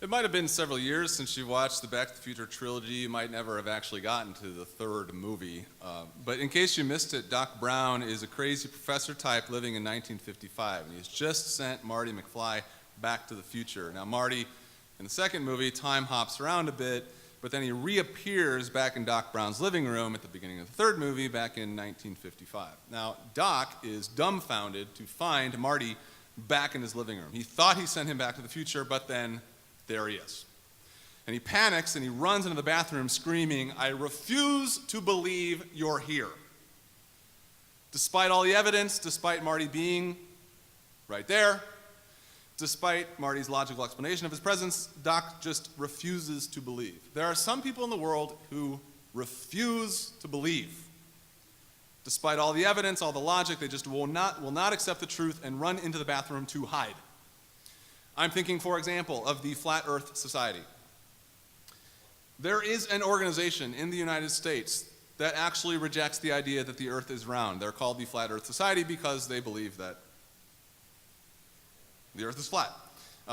It might have been several years since you watched the Back to the Future trilogy. You might never have actually gotten to the third movie. But in case you missed it, Doc Brown is a crazy professor type living in 1955, and he's just sent Marty McFly back to the future. Now, Marty, in the second movie, time hops around a bit, but then he reappears back in Doc Brown's living room at the beginning of the third movie back in 1955. Now, Doc is dumbfounded to find Marty back in his living room. He thought he sent him back to the future, but then there he is. And he panics and he runs into the bathroom screaming, "I refuse to believe you're here." Despite all the evidence, despite Marty being right there, despite Marty's logical explanation of his presence, Doc just refuses to believe. There are some people in the world who refuse to believe. Despite all the evidence, all the logic, they just will not accept the truth and run into the bathroom to hide. I'm thinking, for example, of the Flat Earth Society. There is an organization in the United States that actually rejects the idea that the Earth is round. They're called the Flat Earth Society because they believe that the Earth is flat.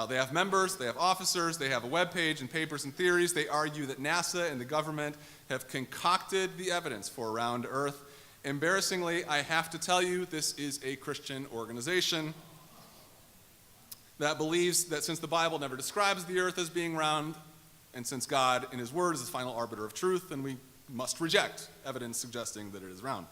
They have members, they have officers, they have a webpage and papers and theories. They argue that NASA and the government have concocted the evidence for a round Earth. Embarrassingly, I have to tell you, this is a Christian organization that believes that since the Bible never describes the earth as being round, and since God, in his word, is the final arbiter of truth, then we must reject evidence suggesting that it is round.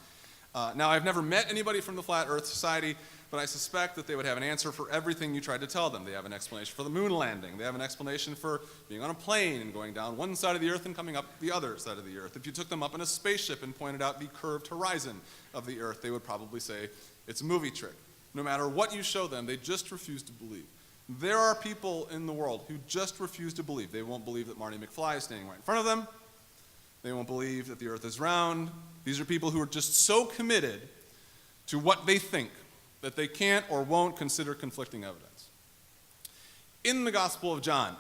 Now, I've never met anybody from the Flat Earth Society, but I suspect that they would have an answer for everything you tried to tell them. They have an explanation for the moon landing. They have an explanation for being on a plane and going down one side of the earth and coming up the other side of the earth. If you took them up in a spaceship and pointed out the curved horizon of the earth, they would probably say it's a movie trick. No matter what you show them, they just refuse to believe. There are people in the world who just refuse to believe. They won't believe that Marty McFly is standing right in front of them. They won't believe that the earth is round. These are people who are just so committed to what they think that they can't or won't consider conflicting evidence. In the Gospel of John,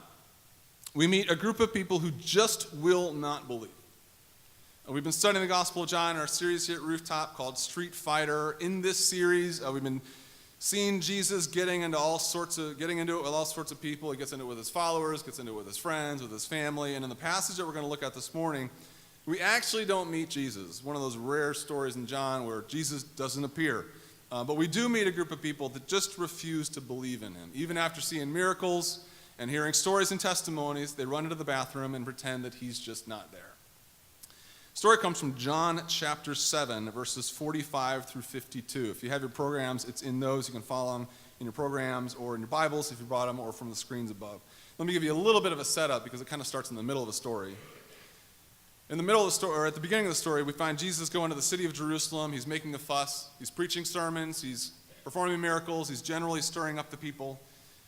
we meet a group of people who just will not believe. We've been studying the Gospel of John in our series here at Rooftop called Street Fighter. In this series, we've been seeing Jesus getting into it with all sorts of people. He gets into it with his followers, gets into it with his friends, with his family. And in the passage that we're going to look at this morning, we actually don't meet Jesus. One of those rare stories in John where Jesus doesn't appear. But we do meet a group of people that just refuse to believe in him. Even after seeing miracles and hearing stories and testimonies, they run into the bathroom and pretend that he's just not there. The story comes from John chapter 7, verses 45 through 52. If you have your programs, it's in those. You can follow them in your programs or in your Bibles if you brought them, or from the screens above. Let me give you a little bit of a setup because it kind of starts in the middle of the story. In the middle of the story, or at the beginning of the story, we find Jesus going to the city of Jerusalem. He's making a fuss. He's preaching sermons. He's performing miracles. He's generally stirring up the people.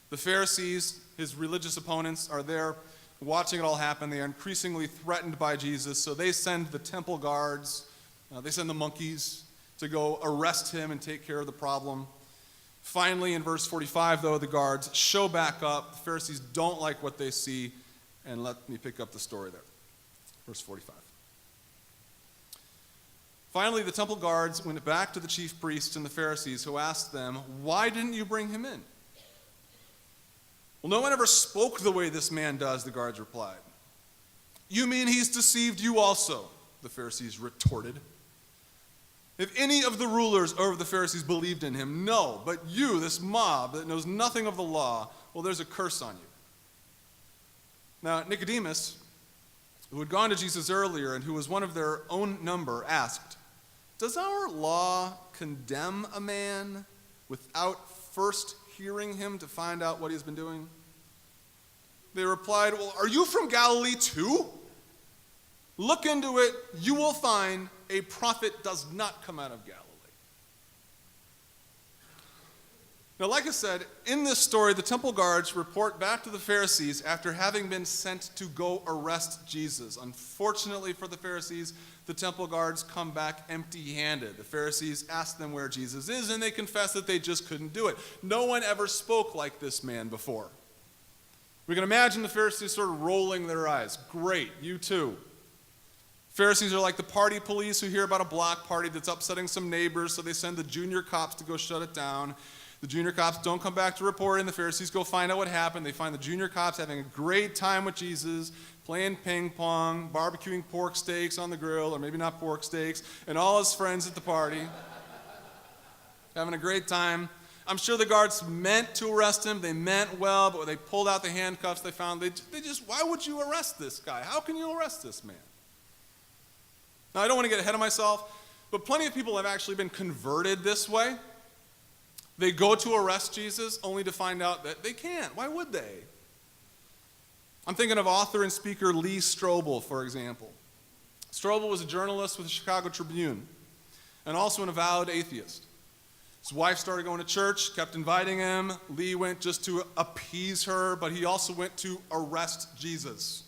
The Pharisees, his religious opponents, are there watching it all happen. They are increasingly threatened by Jesus, so they send the temple guards, they send the monkeys to go arrest him and take care of the problem. Finally, in verse 45, though, the guards show back up. The Pharisees don't like what they see, and let me pick up the story there. Verse 45. Finally, the temple guards went back to the chief priests and the Pharisees, who asked them, "Why didn't you bring him in?" "Well, no one ever spoke the way this man does," the guards replied. "You mean he's deceived you also?" the Pharisees retorted. "If any of the rulers over the Pharisees believed in him, no, but you, this mob that knows nothing of the law, well, there's a curse on you." Now, Nicodemus, who had gone to Jesus earlier and who was one of their own number, asked, "Does our law condemn a man without first hearing him to find out what he's been doing?" They replied, "Well, are you from Galilee too? Look into it, you will find a prophet does not come out of Galilee." Now, like I said, in this story, the temple guards report back to the Pharisees after having been sent to go arrest Jesus. Unfortunately for the Pharisees, the temple guards come back empty-handed. The Pharisees ask them where Jesus is, and they confess that they just couldn't do it. No one ever spoke like this man before. We can imagine the Pharisees sort of rolling their eyes. Great, you too. Pharisees are like the party police who hear about a block party that's upsetting some neighbors, so they send the junior cops to go shut it down. The junior cops don't come back to report, and the Pharisees go find out what happened. They find the junior cops having a great time with Jesus, playing ping pong, barbecuing pork steaks on the grill, or maybe not pork steaks, and all his friends at the party, having a great time. I'm sure the guards meant to arrest him. They meant well, but when they pulled out the handcuffs, they found why would you arrest this guy? How can you arrest this man? Now, I don't want to get ahead of myself, but plenty of people have actually been converted this way. They go to arrest Jesus only to find out that they can't. Why would they? I'm thinking of author and speaker Lee Strobel, for example. Strobel was a journalist with the Chicago Tribune and also an avowed atheist. His wife started going to church, kept inviting him. Lee went just to appease her, but he also went to arrest Jesus.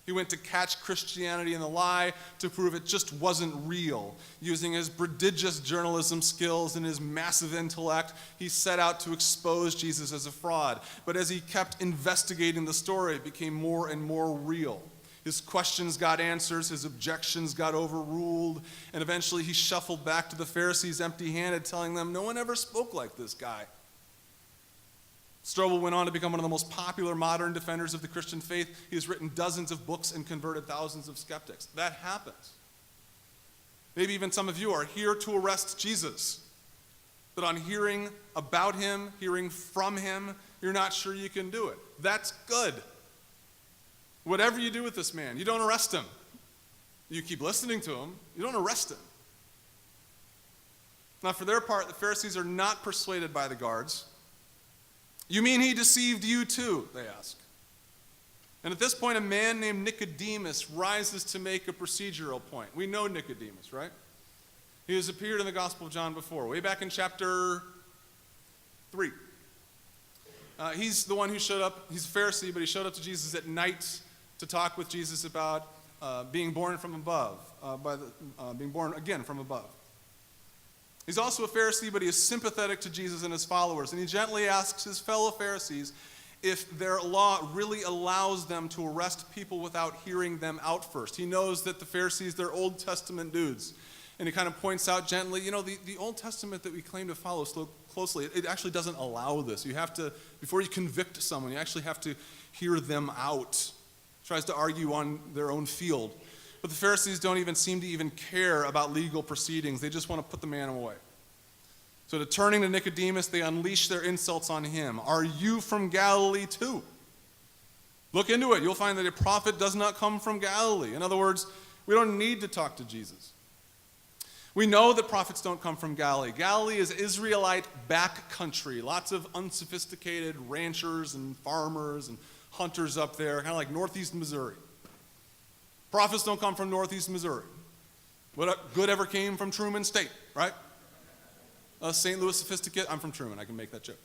He went to catch Christianity in the lie, to prove it just wasn't real. Using his prodigious journalism skills and his massive intellect, he set out to expose Jesus as a fraud. But as he kept investigating the story, it became more and more real. His questions got answers, his objections got overruled, and eventually he shuffled back to the Pharisees empty-handed, telling them, no one ever spoke like this guy. Strobel went on to become one of the most popular modern defenders of the Christian faith. He has written dozens of books and converted thousands of skeptics. That happens. Maybe even some of you are here to arrest Jesus, but on hearing about him, hearing from him, you're not sure you can do it. That's good. Whatever you do with this man, you don't arrest him. You keep listening to him. You don't arrest him. Now, for their part, the Pharisees are not persuaded by the guards. You mean he deceived you too, they ask. And at this point, a man named Nicodemus rises to make a procedural point. We know Nicodemus, right? He has appeared in the Gospel of John before, way back in chapter 3. He's the one who showed up. He's a Pharisee, but he showed up to Jesus at night to talk with Jesus about being born from above, being born again from above. He's also a Pharisee, but he is sympathetic to Jesus and his followers, and he gently asks his fellow Pharisees if their law really allows them to arrest people without hearing them out first. He knows that the Pharisees, they're Old Testament dudes, and he kind of points out gently, the Old Testament that we claim to follow so closely, it actually doesn't allow this. You have to, before you convict someone, you actually have to hear them out. Tries to argue on their own field. But the Pharisees don't even seem to even care about legal proceedings. They just want to put the man away. So turning to Nicodemus, they unleash their insults on him. Are you from Galilee too? Look into it. You'll find that a prophet does not come from Galilee. In other words, we don't need to talk to Jesus. We know that prophets don't come from Galilee. Galilee is Israelite backcountry. Lots of unsophisticated ranchers and farmers and hunters up there, kind of like northeast Missouri. Prophets don't come from northeast Missouri. What good ever came from Truman State, right? Us St. Louis sophisticates, I'm from Truman, I can make that joke.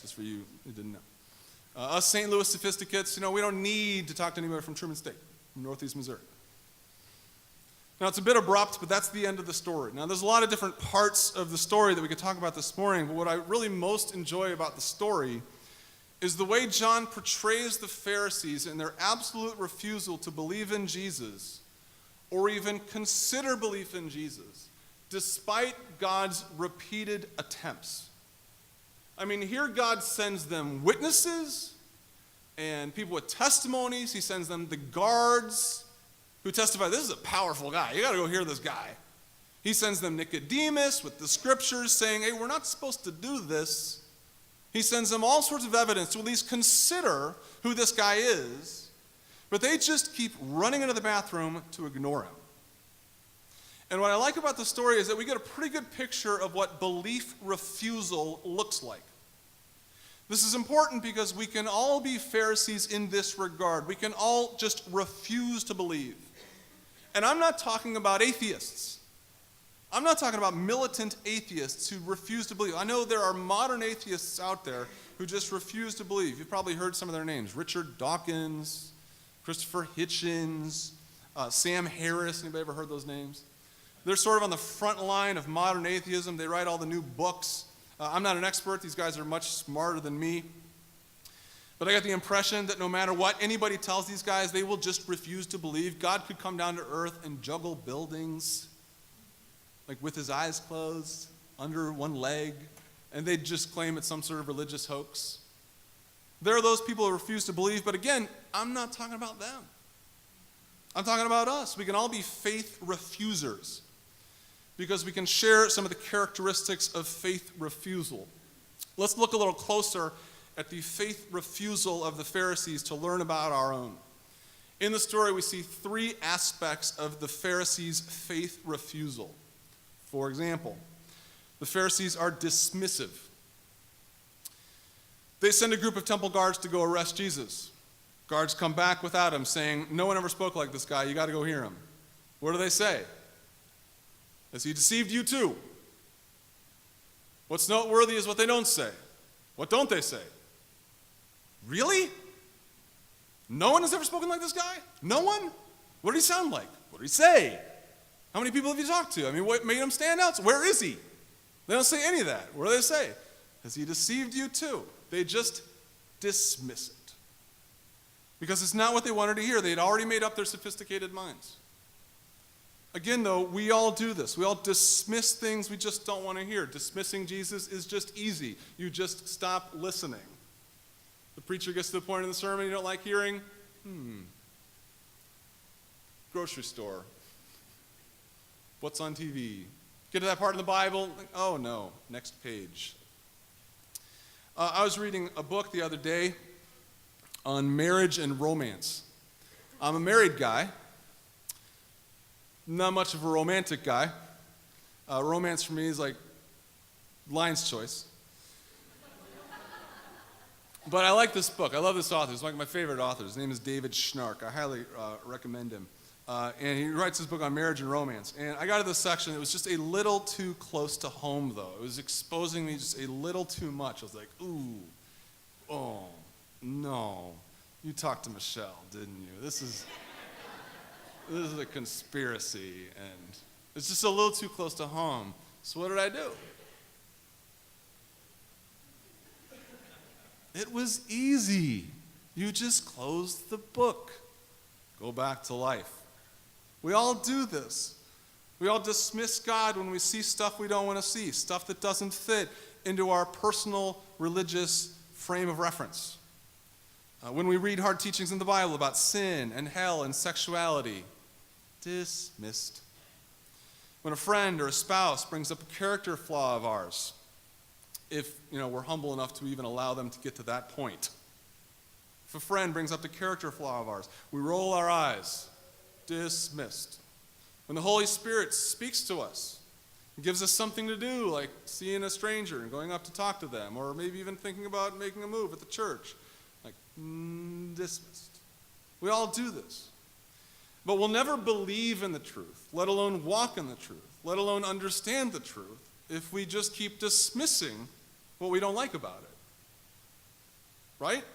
Just for you who didn't know. Us St. Louis sophisticates, we don't need to talk to anybody from Truman State, from northeast Missouri. Now, it's a bit abrupt, but that's the end of the story. Now, there's a lot of different parts of the story that we could talk about this morning, but what I really most enjoy about the story is the way John portrays the Pharisees and their absolute refusal to believe in Jesus or even consider belief in Jesus, despite God's repeated attempts. I mean, here God sends them witnesses and people with testimonies. He sends them the guards who testify, this is a powerful guy. You got to go hear this guy. He sends them Nicodemus with the scriptures saying, hey, we're not supposed to do this. He sends them all sorts of evidence to at least consider who this guy is, but they just keep running into the bathroom to ignore him. And what I like about the story is that we get a pretty good picture of what belief refusal looks like. This is important because we can all be Pharisees in this regard. We can all just refuse to believe. And I'm not talking about atheists. I'm not talking about militant atheists who refuse to believe. I know there are modern atheists out there who just refuse to believe. You've probably heard some of their names. Richard Dawkins, Christopher Hitchens, Sam Harris. Anybody ever heard those names? They're sort of on the front line of modern atheism. They write all the new books. I'm not an expert. These guys are much smarter than me. But I got the impression that no matter what anybody tells these guys, they will just refuse to believe God could come down to earth and juggle buildings, like with his eyes closed, under one leg, and they just claim it's some sort of religious hoax. There are those people who refuse to believe, but again, I'm not talking about them. I'm talking about us. We can all be faith refusers because we can share some of the characteristics of faith refusal. Let's look a little closer at the faith refusal of the Pharisees to learn about our own. In the story, we see three aspects of the Pharisees' faith refusal. For example, the Pharisees are dismissive. They send a group of temple guards to go arrest Jesus. Guards come back without him, saying, "No one ever spoke like this guy. You got to go hear him." What do they say? Has he deceived you too? What's noteworthy is what they don't say. What don't they say? Really? No one has ever spoken like this guy? No one? What did he sound like? What did he say? How many people have you talked to? I mean, what made him stand out? Where is he? They don't say any of that. What do they say? Has he deceived you too? They just dismiss it. Because it's not what they wanted to hear. They had already made up their sophisticated minds. Again, though, we all do this. We all dismiss things we just don't want to hear. Dismissing Jesus is just easy. You just stop listening. The preacher gets to the point in the sermon you don't like hearing. Grocery store. What's on TV? Get to that part of the Bible. Oh, no. Next page. I was reading a book the other day on marriage and romance. I'm a married guy. Not much of a romantic guy. Romance for me is like Lion's Choice. But I like this book. I love this author. He's one of my favorite authors. His name is David Schnark. I highly recommend him. And he writes this book on marriage and romance. And I got to this section. It was just a little too close to home, though. It was exposing me just a little too much. I was like, ooh, oh, no. You talked to Michelle, didn't you? This is a conspiracy. And it's just a little too close to home. So what did I do? It was easy. You just close the book. Go back to life. We all do this. We all dismiss God when we see stuff we don't want to see, stuff that doesn't fit into our personal religious frame of reference. When we read hard teachings in the Bible about sin and hell and sexuality, dismissed. When a friend or a spouse brings up a character flaw of ours, if we're humble enough to even allow them to get to that point. If a friend brings up the character flaw of ours, we roll our eyes. Dismissed. When the Holy Spirit speaks to us and gives us something to do, like seeing a stranger and going up to talk to them, or maybe even thinking about making a move at the church, like dismissed. We all do this. But we'll never believe in the truth, let alone walk in the truth, let alone understand the truth, if we just keep dismissing what we don't like about it. Right?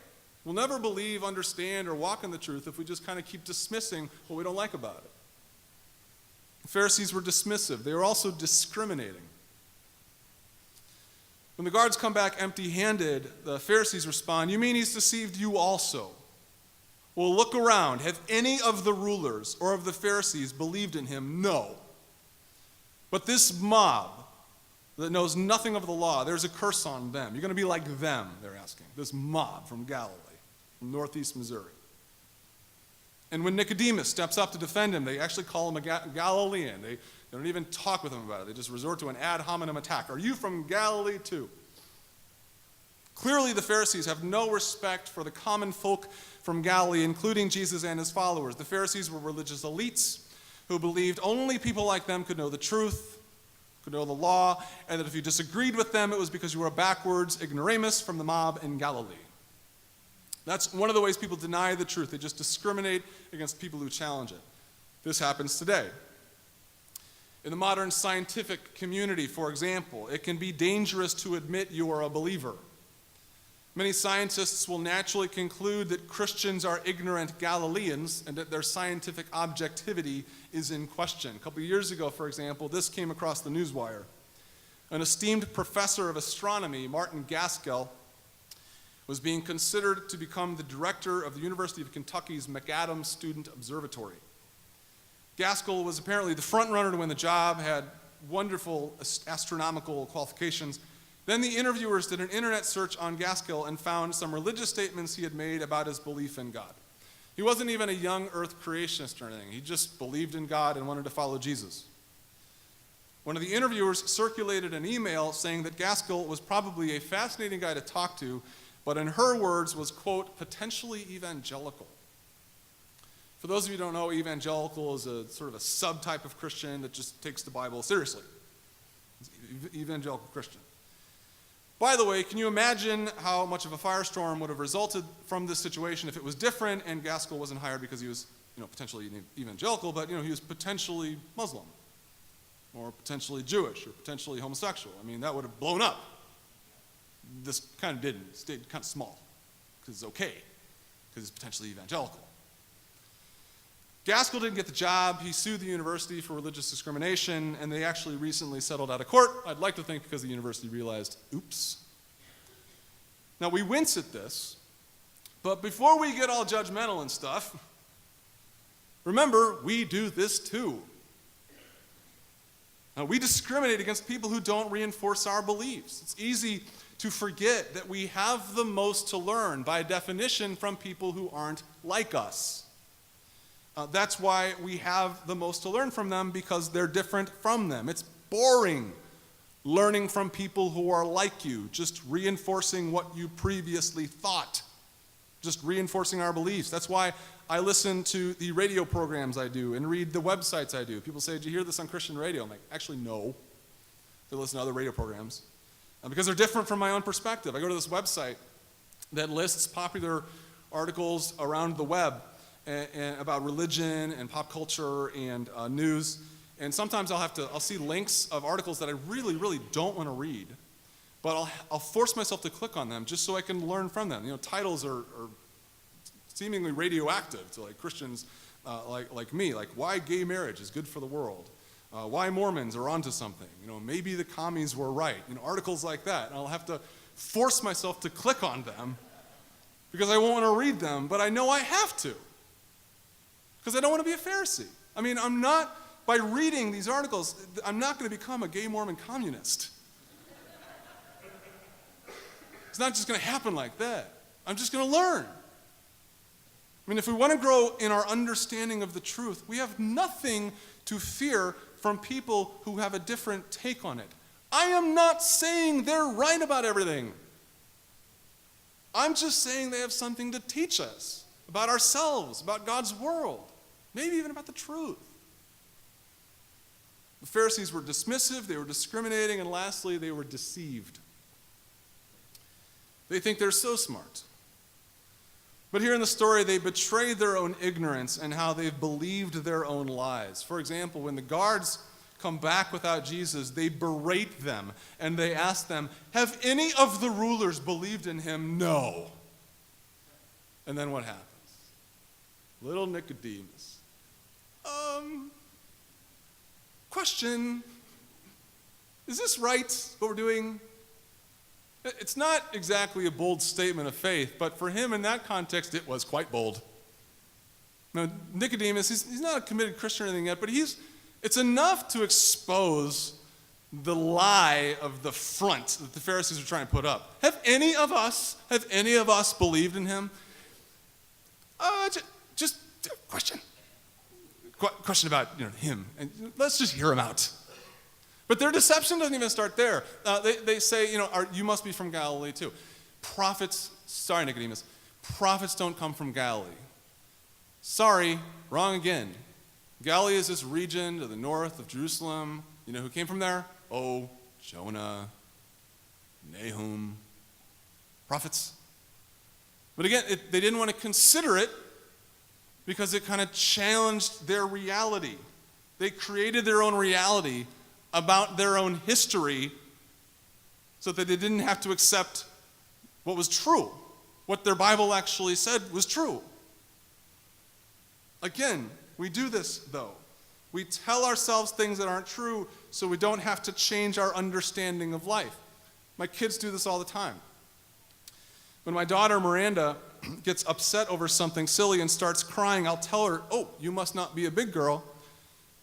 We'll never believe, understand, or walk in the truth if we just kind of keep dismissing what we don't like about it. The Pharisees were dismissive. They were also discriminating. When the guards come back empty-handed, the Pharisees respond, "You mean he's deceived you also?" Well, look around. Have any of the rulers or of the Pharisees believed in him? No. But this mob that knows nothing of the law, there's a curse on them. You're going to be like them, they're asking. This mob from Galilee, from northeast Missouri. And when Nicodemus steps up to defend him, they actually call him a Galilean. They don't even talk with him about it. They just resort to an ad hominem attack. Are you from Galilee too? Clearly, the Pharisees have no respect for the common folk from Galilee, including Jesus and his followers. The Pharisees were religious elites who believed only people like them could know the truth, could know the law, and that if you disagreed with them, it was because you were a backwards ignoramus from the mob in Galilee. That's one of the ways people deny the truth. They just discriminate against people who challenge it. This happens today. In the modern scientific community, for example, it can be dangerous to admit you are a believer. Many scientists will naturally conclude that Christians are ignorant Galileans and that their scientific objectivity is in question. A couple of years ago, for example, this came across the newswire. An esteemed professor of astronomy, Martin Gaskell, was being considered to become the director of the University of Kentucky's McAdams Student Observatory. Gaskell was apparently the front runner to win the job, had wonderful astronomical qualifications, Then the interviewers did an internet search on Gaskell and found some religious statements he had made about his belief in God. He wasn't even a young earth creationist or anything. He just believed in God and wanted to follow Jesus. One of the interviewers circulated an email saying that Gaskell was probably a fascinating guy to talk to, but in her words was, quote, potentially evangelical. For those of you who don't know, evangelical is a sort of a subtype of Christian that just takes the Bible seriously. It's evangelical Christian. By the way, can you imagine how much of a firestorm would have resulted from this situation if it was different and Gaskell wasn't hired because he was, potentially evangelical, but, he was potentially Muslim or potentially Jewish or potentially homosexual? I mean, that would have blown up. This kind of didn't. It stayed kind of small because it's okay, because it's potentially evangelical. Gaskell didn't get the job. He sued the university for religious discrimination, and they actually recently settled out of court. I'd like to think because the university realized, oops. Now, we wince at this, but before we get all judgmental and stuff, remember, we do this too. Now, we discriminate against people who don't reinforce our beliefs. It's easy to forget that we have the most to learn, by definition, from people who aren't like us. That's why we have the most to learn from them, because they're different from them. It's boring learning from people who are like you, just reinforcing what you previously thought, just reinforcing our beliefs. That's why I listen to the radio programs I do and read the websites I do. People say, did you hear this on Christian radio? I'm like, actually, no. They listen to other radio programs because they're different from my own perspective. I go to this website that lists popular articles around the web and about religion and pop culture and news, and sometimes I'll see links of articles that I really, really don't want to read, but I'll force myself to click on them just so I can learn from them. Titles are seemingly radioactive to Christians like me, like why gay marriage is good for the world, why Mormons are onto something, maybe the commies were right, articles like that, and I'll have to force myself to click on them because I won't want to read them, but I know I have to. Because I don't want to be a Pharisee. I mean, by reading these articles, I'm not going to become a gay Mormon communist. It's not just going to happen like that. I'm just going to learn. I mean, if we want to grow in our understanding of the truth, we have nothing to fear from people who have a different take on it. I am not saying they're right about everything. I'm just saying they have something to teach us about ourselves, about God's world. Maybe even about the truth. The Pharisees were dismissive, they were discriminating, and lastly, they were deceived. They think they're so smart. But here in the story, they betrayed their own ignorance and how they've believed their own lies. For example, when the guards come back without Jesus, they berate them, and they ask them, have any of the rulers believed in him? No. And then what happens? Little Nicodemus. Question, is this right, what we're doing? It's not exactly a bold statement of faith, but for him in that context, it was quite bold. Now, Nicodemus, he's not a committed Christian or anything yet, but it's enough to expose the lie of the front that the Pharisees are trying to put up. Have any of us believed in him? Just question. Question about him, and let's just hear him out. But their deception doesn't even start there. They say, you must be from Galilee too. Sorry Nicodemus, prophets don't come from Galilee. Sorry, wrong again. Galilee is this region to the north of Jerusalem. You know who came from there? Oh, Jonah, Nahum, prophets. But again, they didn't want to consider it because it kind of challenged their reality. They created their own reality about their own history so that they didn't have to accept what was true, what their Bible actually said was true. Again, we do this, though. We tell ourselves things that aren't true so we don't have to change our understanding of life. My kids do this all the time. When my daughter Miranda gets upset over something silly and starts crying, I'll tell her, oh, you must not be a big girl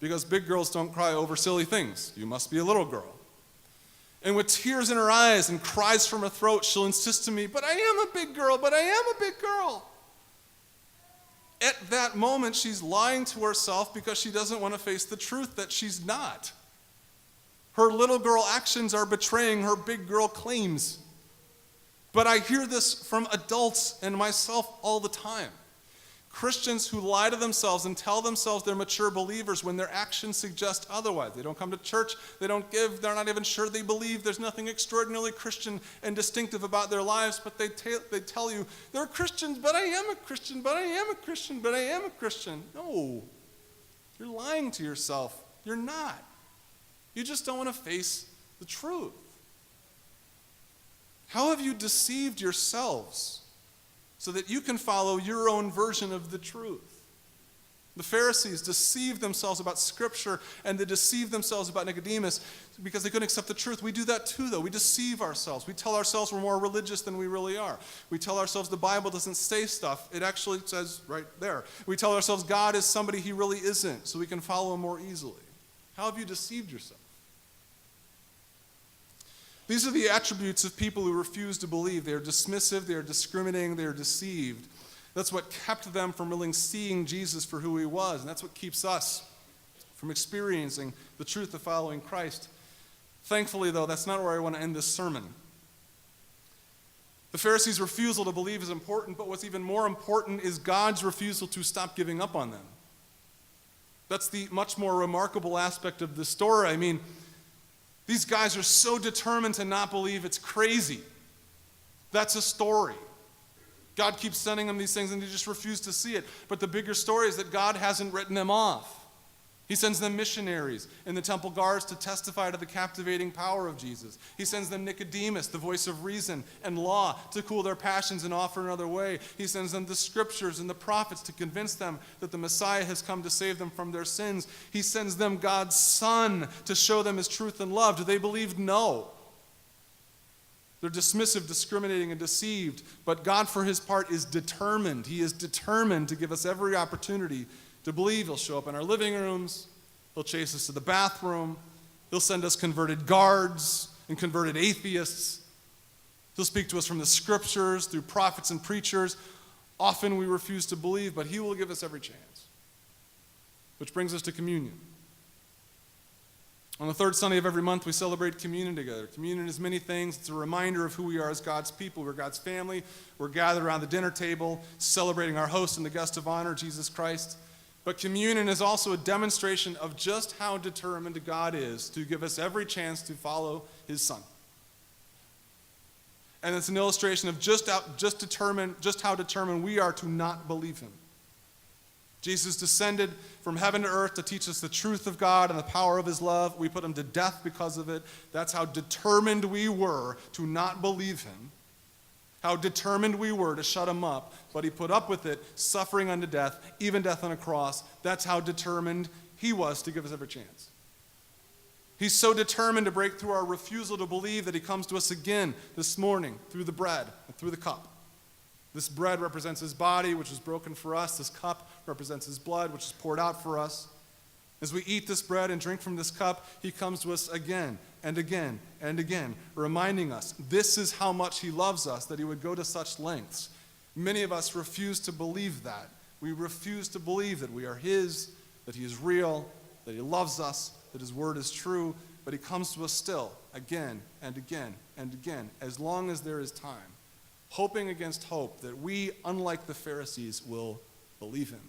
because big girls don't cry over silly things. You must be a little girl. And with tears in her eyes and cries from her throat, she'll insist to me, but I am a big girl, but I am a big girl. At that moment, she's lying to herself because she doesn't want to face the truth that she's not. Her little girl actions are betraying her big girl claims. But I hear this from adults and myself all the time. Christians who lie to themselves and tell themselves they're mature believers when their actions suggest otherwise. They don't come to church, they don't give, they're not even sure they believe. There's nothing extraordinarily Christian and distinctive about their lives, but they tell you, they're Christians, but I am a Christian, but I am a Christian, but I am a Christian. No, you're lying to yourself. You're not. You just don't want to face the truth. How have you deceived yourselves so that you can follow your own version of the truth? The Pharisees deceived themselves about Scripture, and they deceived themselves about Nicodemus because they couldn't accept the truth. We do that too, though. We deceive ourselves. We tell ourselves we're more religious than we really are. We tell ourselves the Bible doesn't say stuff. It actually says right there. We tell ourselves God is somebody he really isn't, so we can follow him more easily. How have you deceived yourself? These are the attributes of people who refuse to believe. They are dismissive, they are discriminating, they are deceived. That's what kept them from really seeing Jesus for who he was, and that's what keeps us from experiencing the truth of following Christ. Thankfully, though, that's not where I want to end this sermon. The Pharisees' refusal to believe is important, but what's even more important is God's refusal to stop giving up on them. That's the much more remarkable aspect of this story. I mean, these guys are so determined to not believe, it's crazy. That's a story. God keeps sending them these things and they just refuse to see it. But the bigger story is that God hasn't written them off. He sends them missionaries and the temple guards to testify to the captivating power of Jesus. He sends them Nicodemus, the voice of reason and law, to cool their passions and offer another way. He sends them the scriptures and the prophets to convince them that the Messiah has come to save them from their sins. He sends them God's Son to show them his truth and love. Do they believe? No. They're dismissive, discriminating, and deceived. But God, for his part, is determined. He is determined to give us every opportunity to believe. He'll show up in our living rooms. He'll chase us to the bathroom. He'll send us converted guards and converted atheists. He'll speak to us from the scriptures through prophets and preachers. Often we refuse to believe, but he will give us every chance. Which brings us to communion. On the third Sunday of every month, we celebrate communion together. Communion is many things. It's a reminder of who we are as God's people. We're God's family. We're gathered around the dinner table, celebrating our host and the guest of honor, Jesus Christ. But communion is also a demonstration of just how determined God is to give us every chance to follow his Son. And it's an illustration of just how determined we are to not believe him. Jesus descended from heaven to earth to teach us the truth of God and the power of his love. We put him to death because of it. That's how determined we were to not believe him. How determined we were to shut him up. But he put up with it, suffering unto death, even death on a cross. That's how determined he was to give us every chance. He's so determined to break through our refusal to believe that he comes to us again this morning through the bread and through the cup. This bread represents his body, which was broken for us. This cup represents his blood, which is poured out for us. As we eat this bread and drink from this cup, he comes to us again and again and again, reminding us this is how much he loves us, that he would go to such lengths. Many of us refuse to believe that. We refuse to believe that we are his, that he is real, that he loves us, that his word is true, but he comes to us still again and again and again, as long as there is time. Hoping against hope that we, unlike the Pharisees, will believe him.